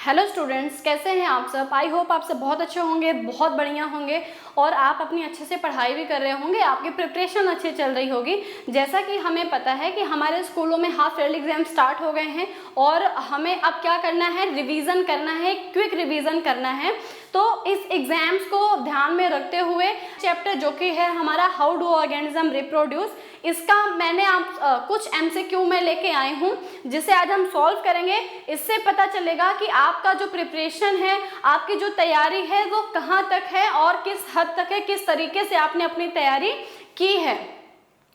Hello students, कैसे हैं आप सब। आई होप आप सब बहुत अच्छे होंगे, बहुत बढ़िया होंगे और आप अपनी अच्छे से पढ़ाई भी कर रहे होंगे, आपकी प्रिपरेशन अच्छी चल रही होगी। जैसा कि हमें पता है कि हमारे स्कूलों में हाफ ईयरली एग्जाम स्टार्ट हो गए हैं और हमें अब क्या करना है, रिवीजन करना है, क्विक रिवीजन करना है। तो इस एग्जाम्स को ध्यान में रखते हुए चैप्टर जो कि है हमारा हाउ डू ऑर्गेनिज्म रिप्रोड्यूस, इसका मैंने कुछ एमसीक्यू में लेके आई हूँ जिसे आज हम सॉल्व करेंगे। इससे पता चलेगा कि आपका जो प्रिपरेशन है, आपकी जो तैयारी है वो कहाँ तक है और किस हद तक है, किस तरीके से आपने अपनी तैयारी की है।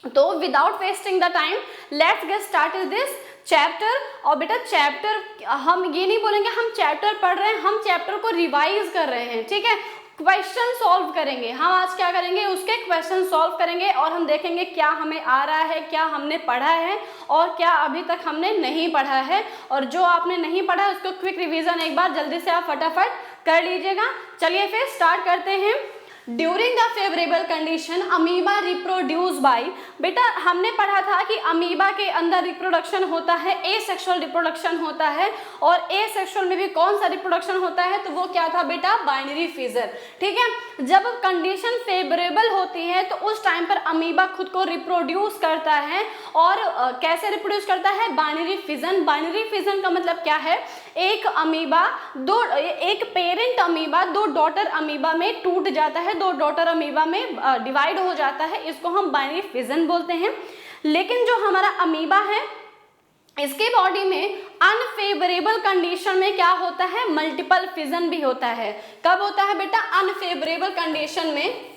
तो without wasting the time let's get started this chapter. और बेटा चैप्टर हम ये नहीं बोलेंगे हम चैप्टर पढ़ रहे हैं, हम चैप्टर को रिवाइज कर रहे हैं, ठीक है। क्वेश्चन सॉल्व करेंगे हम आज, क्या करेंगे उसके क्वेश्चन सॉल्व करेंगे और हम देखेंगे क्या हमें आ रहा है, क्या हमने पढ़ा है और क्या अभी तक हमने नहीं पढ़ा है। और जो आपने नहीं पढ़ा है उसको क्विक रिवीजन एक बार जल्दी से आप फटाफट कर लीजिएगा। चलिए फिर स्टार्ट करते हैं। During the favourable condition amoeba reproduce by, बेटा हमने पढ़ा था कि अमीबा के अंदर रिप्रोडक्शन होता है, एसेक्सुअल रिप्रोडक्शन होता है। और एसेक्सुअल में भी कौन सा रिप्रोडक्शन होता है, तो वो क्या था बेटा, बाइनरी फिजर, ठीक है। जब कंडीशन फेवरेबल होती है तो उस टाइम पर अमीबा खुद को रिप्रोड्यूस करता है। और कैसे रिप्रोड्यूस करता है, बाइनरी फिजन। बाइनरी फिजन का मतलब क्या है, एक अमीबा एक पेरेंट अमीबा दो डॉटर अमीबा में टूट जाता है, दो डॉटर अमीबा में डिवाइड हो जाता है, इसको हम बाइनरी फिजन बोलते हैं। लेकिन जो हमारा अमीबा है इसके बॉडी में अनफेवरेबल कंडीशन में क्या होता है, मल्टीपल फिजन भी होता है। कब होता है बेटा, अनफेवरेबल कंडीशन में,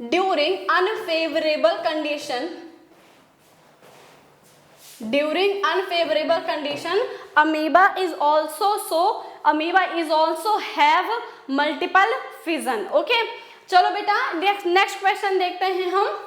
during unfavourable condition amoeba is also have multiple fission। Okay चलो बेटा नेक्स्ट क्वेश्चन देखते हैं हम।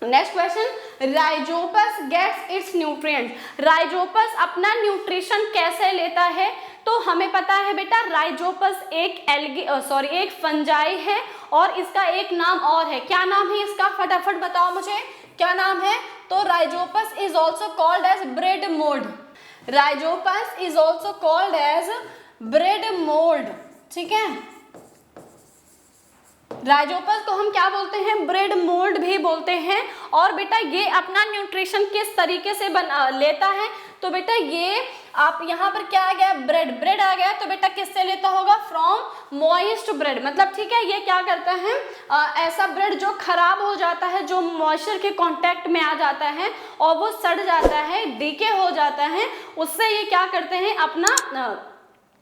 Next question, Rhizopus gets its nutrient. Rhizopus अपना न्यूट्रिशन कैसे लेता है, तो हमें पता है बेटा राइजोपस एक फंजाई है और इसका एक नाम और है। क्या नाम है इसका, फटाफट बताओ मुझे क्या नाम है। तो Rhizopus is also called as bread mould. Rhizopus is also called as bread mould, ठीक है। राइजोपस को हम क्या बोलते हैं, ब्रेड मोल्ड भी बोलते हैं। और बेटा ये अपना न्यूट्रिशन किस तरीके से लेता है, तो बेटा ये आप यहाँ पर क्या आ गया, ब्रेड आ गया, तो बेटा किससे लेता होगा, फ्रॉम मॉइस्ट ब्रेड। मतलब ठीक है, ये क्या करता है, ऐसा ब्रेड जो खराब हो जाता है, जो मॉइस्चर के कांटेक्ट में आ जाता है और वो सड़ जाता है, डीके हो जाता है, उससे ये क्या करते हैं, अपना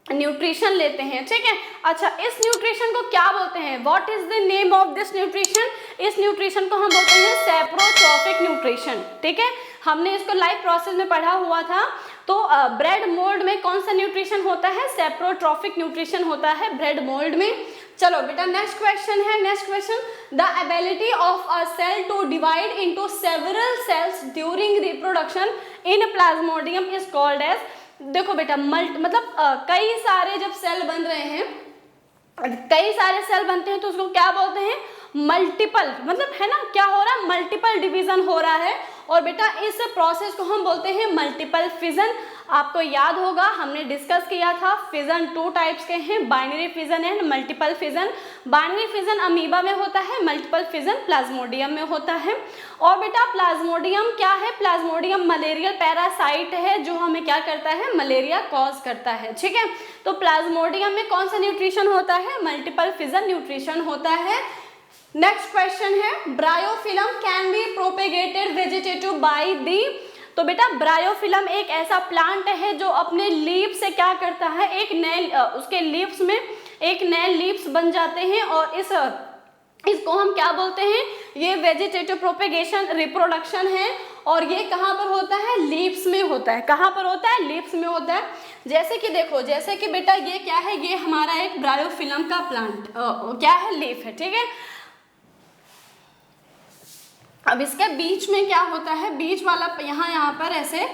न्यूट्रिशन लेते हैं, ठीक है। अच्छा, इस न्यूट्रिशन को क्या बोलते हैं, what is the name of this nutrition. इस न्यूट्रिशन को हम बोलते हैं सेप्रोट्रॉफिक न्यूट्रिशन, ठीक है। हमने इसको लाइव प्रोसेस में पढ़ा हुआ था। तो ब्रेड मोल्ड में कौन सा न्यूट्रिशन होता है, सेप्रोट्रॉफिक न्यूट्रिशन होता है ब्रेड मोल्ड में। चलो बेटा नेक्स्ट क्वेश्चन है। Next question, the ability of a cell to divide into several cells during reproduction in Plasmodium is called as. देखो बेटा मतलब कई सारे जब सेल बन रहे हैं, कई सारे सेल बनते हैं तो उसको क्या बोलते हैं, मल्टीपल, मतलब है ना, क्या हो रहा है, मल्टीपल डिवीजन हो रहा है। और बेटा इस प्रोसेस को हम बोलते हैं मल्टीपल फिजन। आपको याद होगा हमने डिस्कस किया था, फिजन 2 टाइप्स के हैं, binary fission and multiple fission. Binary fission amoeba में होता है, मल्टीपल फिजन प्लाज्मोडियम में होता है। और बेटा प्लाज्मोडियम क्या है, प्लाज्मोडियम मलेरियल पैरासाइट है जो हमें क्या करता है, मलेरिया कॉज करता है, ठीक है। तो प्लाज्मोडियम में कौन सा न्यूट्रिशन होता है, मल्टीपल फिजन न्यूट्रिशन होता है। नेक्स्ट क्वेश्चन है, bryophyllum can be propagated vegetative by the. तो बेटा ब्रायोफिलम एक ऐसा प्लांट है जो अपने लीफ से क्या करता है, एक नए उसके लीव्स में एक नए लीव्स बन जाते हैं और इसको हम क्या बोलते हैं, ये वेजिटेटिव प्रोपेगेशन रिप्रोडक्शन है। और ये कहाँ पर होता है, लीव्स में होता है। कहाँ पर होता है, लीव्स में होता है। जैसे कि देखो, जैसे कि बेटा ये क्या है, ये हमारा एक ब्रायोफिलम का प्लांट क्या है, लीफ है, ठीक है। अब इसके बीच में क्या होता है, बीच वाला यहाँ पर ऐसे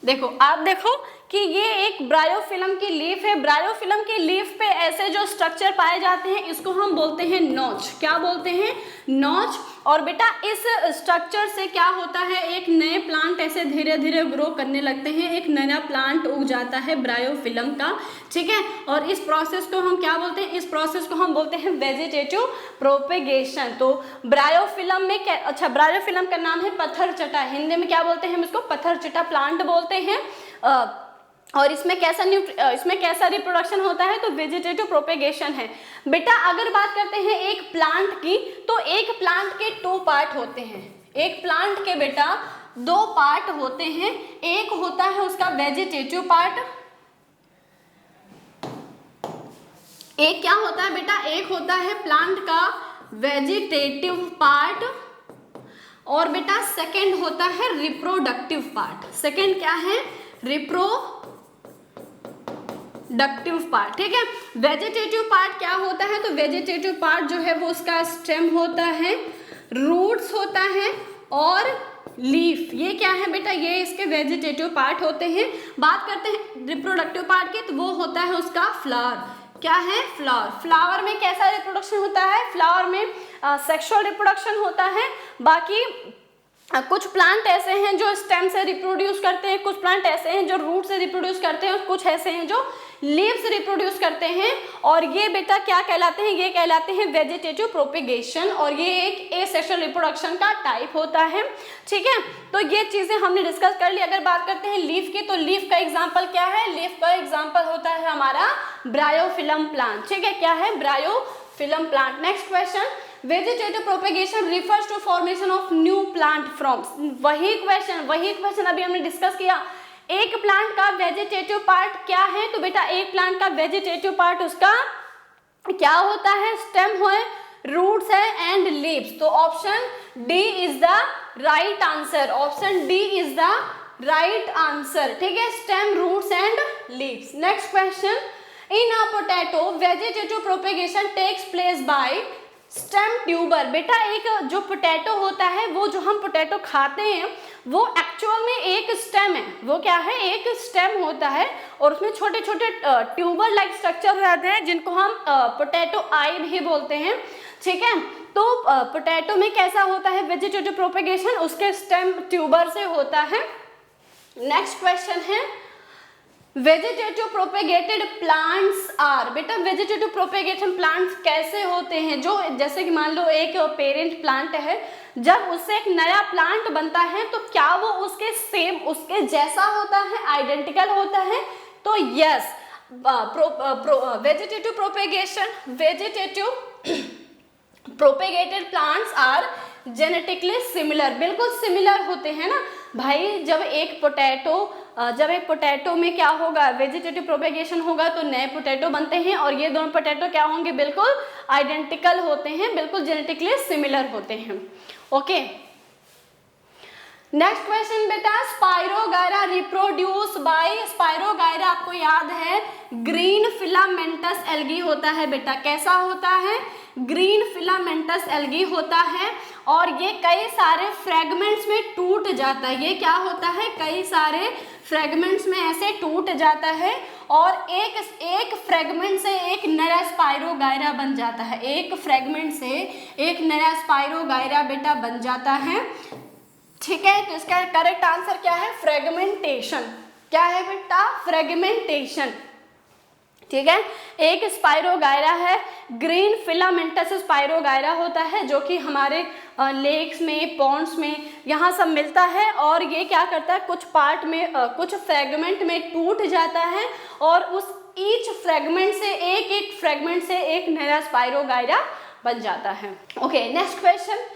देखो, आप देखो कि ये एक ब्रायोफिल्म की लीफ है। ब्रायोफिल्म की लीफ पे ऐसे जो स्ट्रक्चर पाए जाते हैं इसको हम बोलते हैं नॉच। क्या बोलते हैं? नॉच। और बेटा इस स्ट्रक्चर से क्या होता है, एक नए प्लांट ऐसे धीरे धीरे ग्रो करने लगते हैं, एक नया प्लांट उग जाता है ब्रायोफिल्म का, ठीक है। और इस प्रोसेस को हम क्या बोलते हैं? इस प्रोसेस को हम बोलते हैं वेजिटेटिव प्रोपेगेशन। तो ब्रायोफिल्म में क्या, अच्छा ब्रायोफिल्म का नाम है पत्थरचटा, हिंदी में क्या बोलते हैं हम इसको? पत्थरचटा प्लांट बोलते हैं। और इसमें कैसा रिप्रोडक्शन होता है? तो वेजिटेटिव प्रोपेगेशन है। बेटा अगर बात करते हैं एक प्लांट की, तो एक प्लांट के 2 पार्ट होते हैं। एक प्लांट के बेटा 2 पार्ट होते हैं। एक होता है उसका वेजिटेटिव पार्ट, एक क्या होता है बेटा? एक होता है प्लांट का वेजिटेटिव पार्ट, और बेटा सेकंड होता है रिप्रोडक्टिव पार्ट। सेकंड क्या है? रिप्रोडक्टिव पार्ट, ठीक है। वेजिटेटिव पार्ट क्या होता है? तो वेजिटेटिव पार्ट जो है वो उसका स्टेम होता है, रूट्स होता है और लीफ। ये क्या है बेटा? ये इसके वेजिटेटिव पार्ट होते हैं। बात करते हैं रिप्रोडक्टिव पार्ट की, तो वो होता है उसका फ्लावर। क्या है? फ्लावर। फ्लावर में कैसा रिप्रोडक्शन होता है? फ्लावर में सेक्सुअल रिप्रोडक्शन होता है। बाकी कुछ प्लांट ऐसे हैं जो स्टेम से रिप्रोड्यूस करते हैं, कुछ प्लांट ऐसे हैं जो रूट से रिप्रोड्यूस करते हैं, और कुछ ऐसे हैं जो लीव से रिप्रोड्यूस करते हैं। और ये बेटा क्या कहलाते हैं? ये कहलाते हैं वेजिटेटिव प्रोपेगेशन, और ये एक एसेक्सुअल रिप्रोडक्शन का टाइप होता है, ठीक है। तो ये चीजें हमने डिस्कस कर ली। अगर बात करते हैं लीफ की, तो लीफ का एग्जाम्पल क्या है? लीफ का एग्जाम्पल होता है हमारा ब्रायोफिल्म प्लांट, ठीक है। क्या है? Bryophyllum plant. Next question, vegetative propagation refers to formation of new plant from. वही क्वेश्चन अभी हमने डिस्कस किया। एक प्लांट का वेजिटेटिव पार्ट क्या है? तो बेटा एक प्लांट का वेजिटेटिव पार्ट उसका क्या होता है? स्टेम है, रूट्स है एंड लीव्स। तो option D is the right answer. Option D is the right answer, ठीक है। Stem, roots and leaves. Next question, in a potato vegetative propagation takes place by stem tuber. बेटा एक जो potato होता है, वो जो हम पोटैटो खाते हैं वो एक्चुअल में एक स्टेम है। वो क्या है? एक स्टेम होता है, और उसमें छोटे छोटे ट्यूबर लाइक स्ट्रक्चर रहते हैं जिनको हम पोटैटो आई भी बोलते हैं, ठीक है। तो पोटैटो में कैसा होता है वेजिटेटिव प्रोपेगेशन? उसके स्टेम ट्यूबर से होता है। नेक्स्ट क्वेश्चन है, वेजिटेटिव प्रोपेगेटेड प्लांट्स आर। बेटा वेजिटेटिव प्रोपेगेशन प्लांट्स कैसे होते हैं? जो जैसे कि मान लो एक पेरेंट प्लांट है, जब उससे एक नया प्लांट बनता है तो क्या वो उसके सेम, उसके जैसा होता है, आइडेंटिकल होता है? तो yes, vegetative propagated plants are genetically similar. बिल्कुल सिमिलर होते हैं ना भाई। जब एक पोटैटो में क्या होगा? वेजिटेटिव प्रोपेगेशन होगा तो नए पोटैटो बनते हैं, और ये दोनों पोटैटो क्या होंगे? बिल्कुल आइडेंटिकल होते हैं, बिल्कुल जेनेटिकली सिमिलर होते हैं। ओके, नेक्स्ट क्वेश्चन बेटा, स्पाइरोगायरा रिप्रोड्यूस बाय। स्पाइरोगायरा आपको याद है ग्रीन फिलामेंटस एल्गी होता है बेटा। कैसा होता है? ग्रीन फिलामेंटस एल्गी होता है, और ये कई सारे फ्रेगमेंट्स में टूट जाता है। ये क्या होता है? कई सारे फ्रेगमेंट्स में ऐसे टूट जाता है, और एक फ्रेगमेंट से एक नया स्पाइरोगायरा बन जाता है। एक फ्रेगमेंट से एक नया स्पाइरोगायरा बेटा बन जाता है, ठीक है। तो इसका करेक्ट आंसर क्या है? फ्रेगमेंटेशन। क्या है बेटा? फ्रेगमेंटेशन, ठीक है। एक स्पाइरोगायरा है, ग्रीन फिलामेंटस स्पाइरोगायरा होता है, जो कि हमारे लेक्स में, पॉन्ड्स में यहाँ सब मिलता है, और ये क्या करता है? कुछ पार्ट में, कुछ फ्रेगमेंट में टूट जाता है, और उस ईच फ्रेगमेंट से एक नया स्पाइरोगायरा बन जाता है। Okay, next question,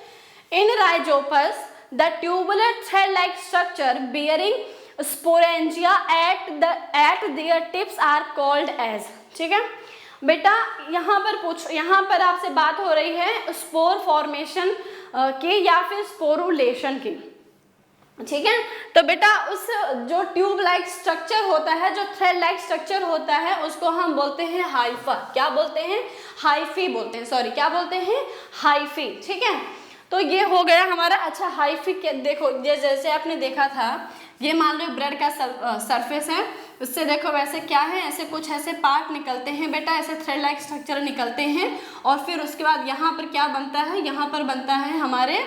in Rhizopus the tubular thread-like structure bearing sporangia at their tips are called as। ठीक है बेटा, यहाँ पर आपसे बात हो रही है स्पोर फॉर्मेशन की या फिर स्पोरुलेशन की, ठीक है। तो बेटा उस जो ट्यूब लाइक स्ट्रक्चर होता है, जो थ्रेड लाइक स्ट्रक्चर होता है, उसको हम बोलते हैं हाइफा। क्या बोलते हैं? हाइफी बोलते हैं, सॉरी क्या बोलते हैं? हाइफी, ठीक है। तो ये हो गया हमारा। अच्छा हाइफी के देखो, जैसे आपने देखा था, ये मान लो ब्रेड का सरफेस है, उससे देखो वैसे क्या है, ऐसे कुछ ऐसे पार्ट निकलते हैं बेटा, ऐसे थ्रेड लाइक स्ट्रक्चर निकलते हैं और फिर उसके बाद यहाँ पर क्या बनता है, यहाँ पर बनता है हमारे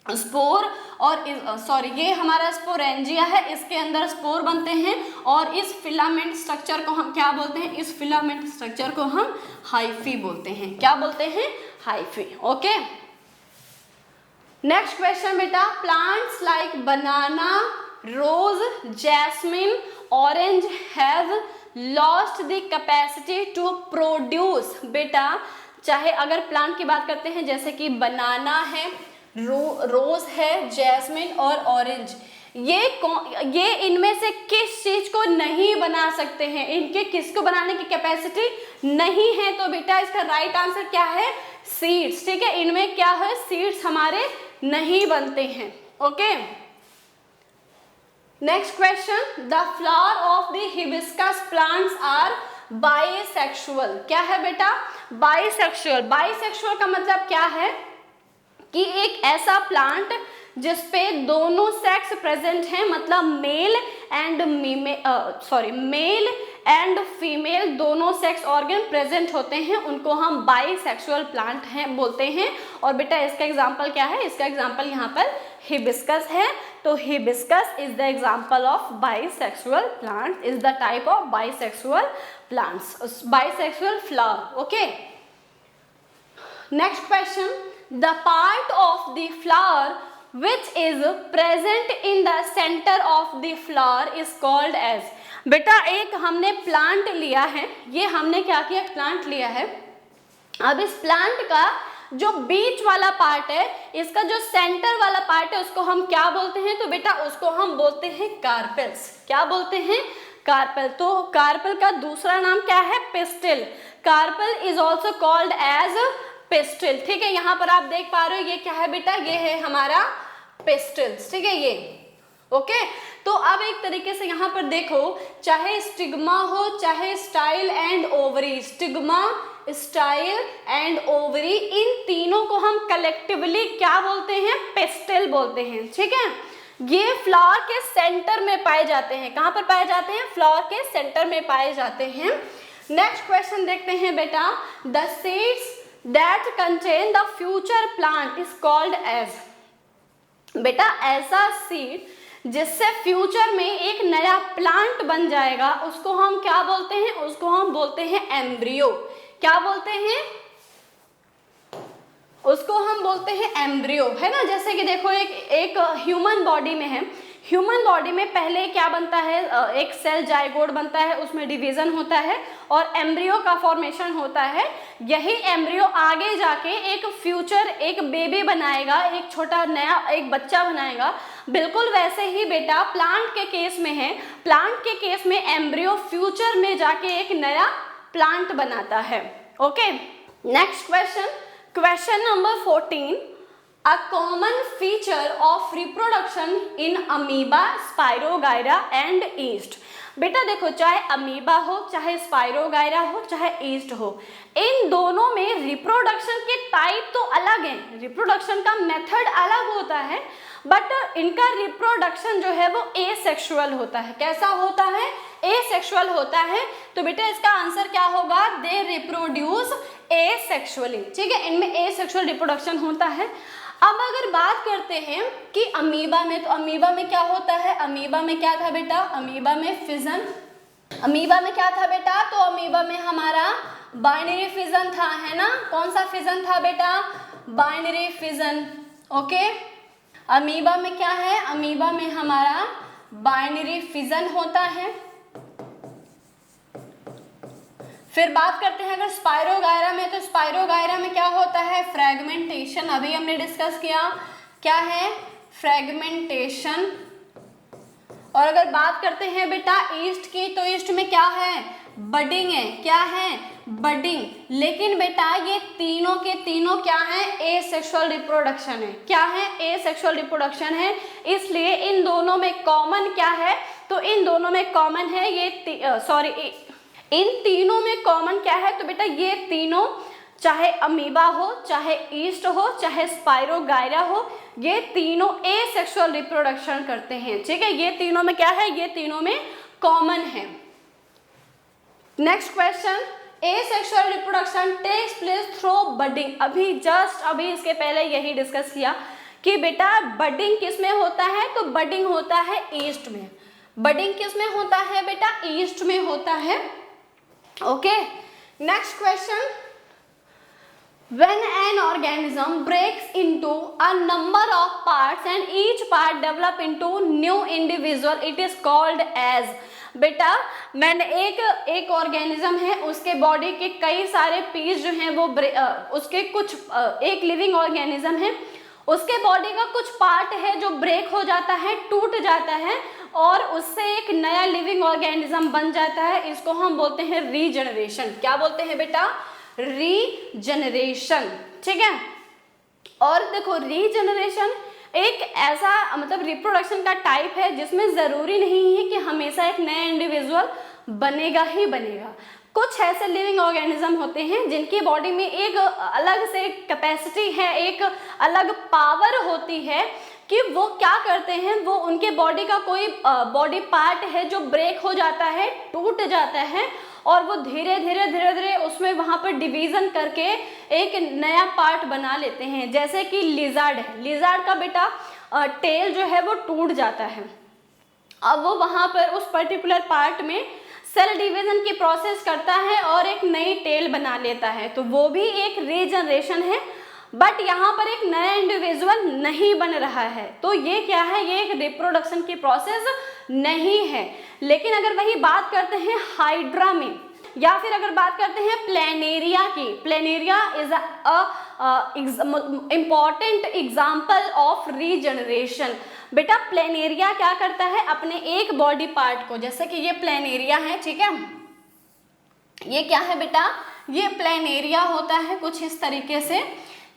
स्पोर और ये हमारा स्पोरेंजिया है, इसके अंदर स्पोर बनते हैं और इस फिलामेंट स्ट्रक्चर को हम क्या बोलते हैं, इस फिलामेंट स्ट्रक्चर को हम हाइफी बोलते हैं। क्या बोलते हैं, हाइफी। ओके, नेक्स्ट क्वेश्चन बेटा, plants like banana, rose, jasmine, orange have lost the capacity to produce. बेटा चाहे अगर प्लांट की बात करते हैं जैसे कि बनाना है, रोज है, जैस्मिन और ऑरेंज, ये इनमें से किस चीज को नहीं बना सकते हैं, इनके किसको बनाने की कैपेसिटी नहीं है, तो बेटा इसका राइट आंसर क्या है, सीड्स। ठीक है, इनमें क्या है, सीड्स हमारे नहीं बनते हैं। Okay, next question, the flower of the hibiscus plants are bisexual. क्या है बेटा, बाइसेक्सुअल। बाइसेक्सुअल का मतलब क्या है कि एक ऐसा प्लांट जिसपे दोनों सेक्स प्रेजेंट हैं, मतलब मेल एंड फीमेल दोनों सेक्स ऑर्गन प्रेजेंट होते हैं, उनको हम बाइसेक्सुअल प्लांट हैं बोलते हैं। और बेटा इसका एग्जांपल क्या है, इसका एग्जांपल यहाँ पर हिबिस्कस है, तो hibiscus is the example of bisexual plant, is the type of bisexual plants, bisexual flower. Okay, next question, the part of the flower which is present in the center of the flower is called as। बेटा एक हमने plant लिया है, ये हमने क्या किया, plant लिया है। अब इस प्लांट का जो बीच वाला पार्ट है, इसका जो सेंटर वाला पार्ट है, उसको हम क्या बोलते हैं, तो बेटा उसको हम बोलते हैं कार्पेल्स। क्या बोलते हैं, कार्पेल। तो कार्पेल का दूसरा नाम क्या है, pistil. Carpel is also called as pistil. ठीक है, यहाँ पर आप देख पा रहे हो ये क्या है बेटा, ये है हमारा पिस्टिल्स। ठीक है ये। ओके, तो अब एक तरीके से यहाँ पर देखो, चाहे स्टिग्मा हो चाहे style and ovary, stigma, style and ovary, इन तीनों को हम कलेक्टिवली क्या बोलते हैं, पिस्टिल बोलते हैं। ठीक है, ये फ्लावर के सेंटर में पाए जाते हैं। कहाँ पर पाए जाते हैं, फ्लावर के सेंटर में पाए जाते हैं। नेक्स्ट क्वेश्चन देखते हैं बेटा, the seeds that contain the future plant is called as। बेटा ऐसा सीड जिससे फ्यूचर में एक नया प्लांट बन जाएगा, उसको हम क्या बोलते हैं, उसको हम बोलते हैं एम्ब्रियो। क्या बोलते हैं, उसको हम बोलते हैं एम्ब्रियो, है ना। जैसे कि देखो एक ह्यूमन बॉडी में है, ह्यूमन बॉडी में पहले क्या बनता है, एक सेल जाइगोट बनता है, उसमें डिवीजन होता है और एम्ब्रियो का फॉर्मेशन होता है। यही एम्ब्रियो आगे जाके एक फ्यूचर, एक बेबी बनाएगा, एक छोटा नया एक बच्चा बनाएगा। बिल्कुल वैसे ही बेटा प्लांट के केस में है, प्लांट के केस में एम्ब्रियो फ्यूचर में जाके एक नया प्लांट बनाता है। Okay, next question, question number 14, A common feature of reproduction in amoeba, Spirogyra and yeast। बेटा देखो, चाहे अमीबा हो, चाहे स्पाइरोगायरा हो, चाहे ईस्ट हो, इन दोनों में रिप्रोडक्शन के टाइप तो अलग हैं, रिप्रोडक्शन का मेथड अलग होता है, बट इनका रिप्रोडक्शन जो है वो एसेक्सुअल होता है। कैसा होता है, एसेक्सुअल होता है। तो बेटा इसका आंसर क्या होगा, दे रिप्रोड्यूस एसेक्सुअली। ठीक है, इनमें एसेक्सुअल रिप्रोडक्शन होता है। अब अगर बात करते हैं कि अमीबा में, तो अमीबा में क्या होता है, अमीबा में क्या था बेटा, अमीबा में फिजन, अमीबा में क्या था बेटा, तो अमीबा में हमारा बाइनरी फिजन था, है ना। कौन सा फिजन था बेटा, बाइनरी फिजन। ओके, अमीबा में क्या है, अमीबा में हमारा बाइनरी फिजन होता है। फिर बात करते हैं अगर स्पाइरोगायरा में, तो स्पाइरोगायरा में क्या होता है, फ्रेगमेंटेशन। अभी हमने डिस्कस किया, क्या है, फ्रेगमेंटेशन। और अगर बात करते हैं बेटा ईस्ट की, तो ईस्ट में क्या है, बडिंग है। क्या है, बडिंग। लेकिन बेटा ये तीनों के तीनों क्या है, एसेक्सुअल रिप्रोडक्शन है। क्या है, एसेक्सुअल रिप्रोडक्शन है। इसलिए इन दोनों में कॉमन क्या है, तो इन दोनों में कॉमन है ये इन तीनों में कॉमन क्या है, तो बेटा ये तीनों, चाहे अमीबा हो, चाहे ईस्ट हो, चाहे स्पाइरोगायरा हो, ये तीनों एसेक्सुअल रिप्रोडक्शन करते हैं। ठीक है, ये तीनों में क्या है, ये तीनों में कॉमन है। Next question, asexual reproduction takes place through budding. अभी इसके पहले यही डिस्कस किया कि बेटा बडिंग किस में होता है, तो बडिंग होता है ईस्ट में। बडिंग किस में होता है बेटा, ईस्ट में होता है। Okay, next question, when an organism breaks into a number of parts and each part develop into new individual, it is called as। बेटा मैंने एक ऑर्गेनिज्म है, उसके बॉडी के कई सारे पीस जो हैं वो उसके कुछ एक लिविंग ऑर्गेनिज्म है, उसके बॉडी का कुछ पार्ट है जो ब्रेक हो जाता है, टूट जाता है और उससे एक नया लिविंग ऑर्गेनिज्म बन जाता है। इसको हम बोलते हैं रीजनरेशन। क्या बोलते हैं बेटा, रीजनरेशन। ठीक है, और देखो रीजनरेशन एक ऐसा मतलब रिप्रोडक्शन का टाइप है जिसमें जरूरी नहीं है कि हमेशा एक नया इंडिविजुअल बनेगा ही बनेगा। कुछ ऐसे लिविंग ऑर्गेनिज्म होते हैं जिनकी बॉडी में एक अलग से कैपेसिटी है, एक अलग पावर होती है कि वो क्या करते हैं, वो उनके बॉडी का कोई बॉडी पार्ट है जो ब्रेक हो जाता है, टूट जाता है और वो धीरे धीरे उसमें वहाँ पर डिवीजन करके एक नया पार्ट बना लेते हैं। जैसे कि लिजार्ड है, लिजार्ड का बेटा टेल जो है वो टूट जाता है, अब वो वहाँ पर उस पर्टिकुलर पार्ट में सेल डिवीजन की प्रोसेस करता है और एक नई टेल बना लेता है, तो वो भी एक रीजनरेशन है। बट यहाँ पर एक नया इंडिविजुअल नहीं बन रहा है, तो ये क्या है, ये एक रिप्रोडक्शन की प्रोसेस नहीं है। लेकिन अगर वही बात करते हैं हाइड्रा में, या फिर अगर बात करते हैं प्लेनेरिया की, planaria is a important example of regeneration. बेटा प्लेनेरिया क्या करता है, अपने एक बॉडी पार्ट को, जैसे कि ये प्लेनेरिया है, ठीक है, ये क्या है बेटा, ये प्लेनेरिया होता है कुछ इस तरीके से।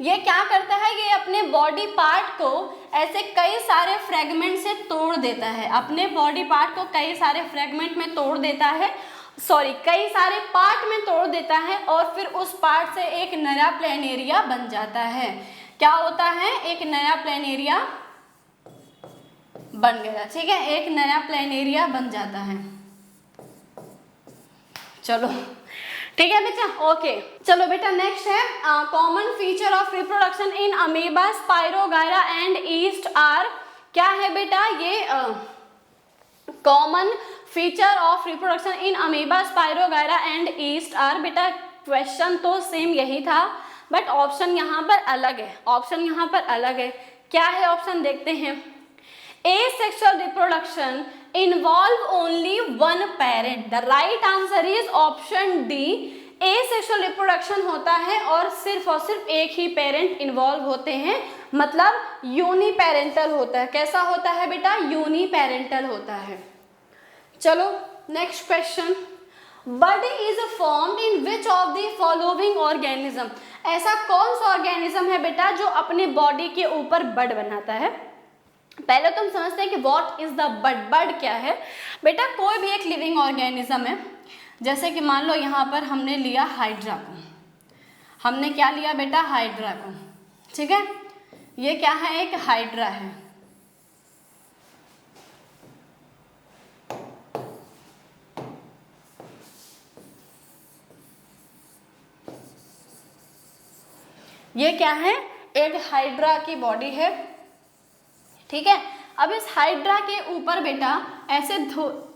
ये क्या करता है, ये अपने बॉडी पार्ट को ऐसे कई सारे फ्रेगमेंट से तोड़ देता है, अपने बॉडी पार्ट को कई सारे फ्रेगमेंट में तोड़ देता है, कई सारे पार्ट में तोड़ देता है और फिर उस पार्ट से एक नया प्लेनेरिया बन जाता है। क्या होता है, एक नया प्लेनेरिया बन गया। ठीक है, एक नया प्लेनेरिया बन जाता है। चलो ठीक है बेटा, ओके। चलो बेटा नेक्स्ट है common feature of reproduction in amoeba, spirogyra and yeast are. क्या है बेटा ये common feature of reproduction in amoeba, spirogyra and yeast are. बेटा क्वेश्चन तो सेम यही था बट ऑप्शन यहाँ पर अलग है, ऑप्शन यहाँ पर अलग है। क्या है ऑप्शन, देखते हैं। Asexual reproduction involve only one parent. The right answer is option D. Asexual reproduction होता है और सिर्फ एक ही पेरेंट इन्वॉल्व होते हैं, मतलब यूनिपेरेंटल होता है। कैसा होता है बेटा, यूनिपेरेंटल होता है। चलो next question, bud is formed in which of the following organism. ऐसा कौन सा ऑर्गेनिज्म है बेटा जो अपने बॉडी के ऊपर बड बनाता है। पहले तो हम समझते हैं कि व्हाट इज द बड। बड क्या है बेटा, कोई भी एक लिविंग ऑर्गेनिज्म है, जैसे कि मान लो यहाँ पर हमने लिया हाइड्रा को, हमने क्या लिया बेटा, हाइड्रा को। ठीक है, ये क्या है, एक हाइड्रा है। ये क्या है, एक हाइड्रा की बॉडी है। ठीक है, अब इस हाइड्रा के ऊपर बेटा ऐसे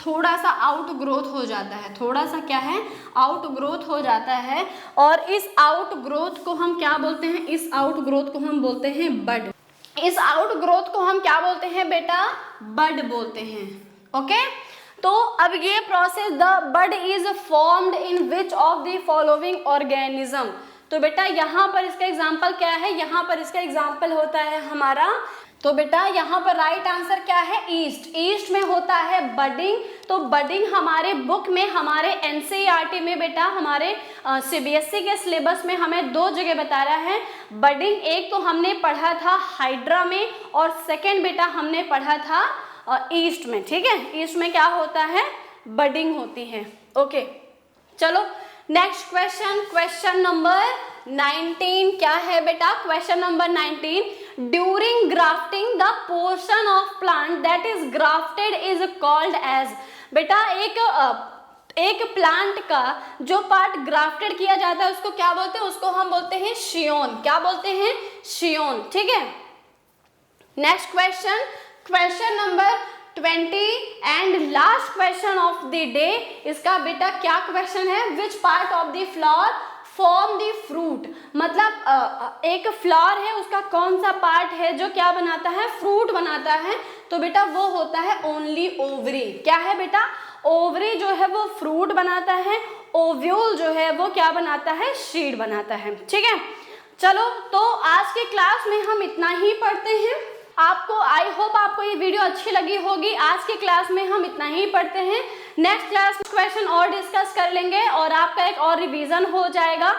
थोड़ा सा आउट ग्रोथ हो जाता है, थोड़ा सा क्या है, आउट ग्रोथ हो जाता है और इस आउट ग्रोथ को हम क्या बोलते हैं, इस आउट ग्रोथ को हम बोलते हैं बड। इस आउट ग्रोथ को हम क्या बोलते हैं बेटा, बड बोलते हैं। ओके, तो अब ये process, the bud is formed in which of the following organism. तो बेटा यहाँ पर इसका एग्जाम्पल क्या है, यहाँ पर इसका एग्जाम्पल होता है हमारा, तो बेटा यहाँ पर राइट आंसर क्या है, ईस्ट। ईस्ट में होता है बडिंग। तो बडिंग हमारे बुक में, हमारे एनसीईआरटी में बेटा, हमारे सीबीएसई के सिलेबस में हमें दो जगह बता रहा है बडिंग। एक तो हमने पढ़ा था हाइड्रा में और सेकेंड बेटा हमने पढ़ा था ईस्ट में। ठीक है, ईस्ट में क्या होता है, बडिंग होती है। ओके, चलो नेक्स्ट क्वेश्चन, क्वेश्चन नंबर 19 क्या है बेटा, question number 19, during grafting the portion of plant that is grafted is called as. बेटा एक प्लांट का जो पार्ट ग्राफ्टेड किया जाता है उसको क्या बोलते हैं, उसको हम बोलते हैं शियोन। क्या बोलते हैं, शियोन। ठीक है, next question, question number 20 and last question of the day. इसका बेटा क्या क्वेश्चन है, which part of the flower form the fruit. मतलब एक फ्लावर है, उसका कौन सा पार्ट है जो क्या बनाता है, फ्रूट बनाता है। तो बेटा वो होता है ओनली ओवरी। क्या है बेटा, ओवरी जो है वो फ्रूट बनाता है, ओव्यूल जो है वो क्या बनाता है, सीड बनाता है। ठीक है, चलो तो आज के क्लास में हम इतना ही पढ़ते हैं। आपको आई होप आपको ये वीडियो अच्छी लगी होगी। आज की क्लास में हम इतना ही पढ़ते हैं, नेक्स्ट क्लास क्वेश्चन और डिस्कस कर लेंगे और आपका एक और रिवीजन हो जाएगा।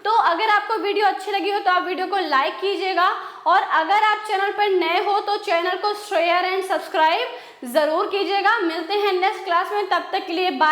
तो अगर आपको वीडियो अच्छी लगी हो तो आप वीडियो को लाइक कीजिएगा, और अगर आप चैनल पर नए हो तो चैनल को शेयर एंड सब्सक्राइब जरूर कीजिएगा। मिलते हैं नेक्स्ट क्लास में, तब तक के लिए बाय।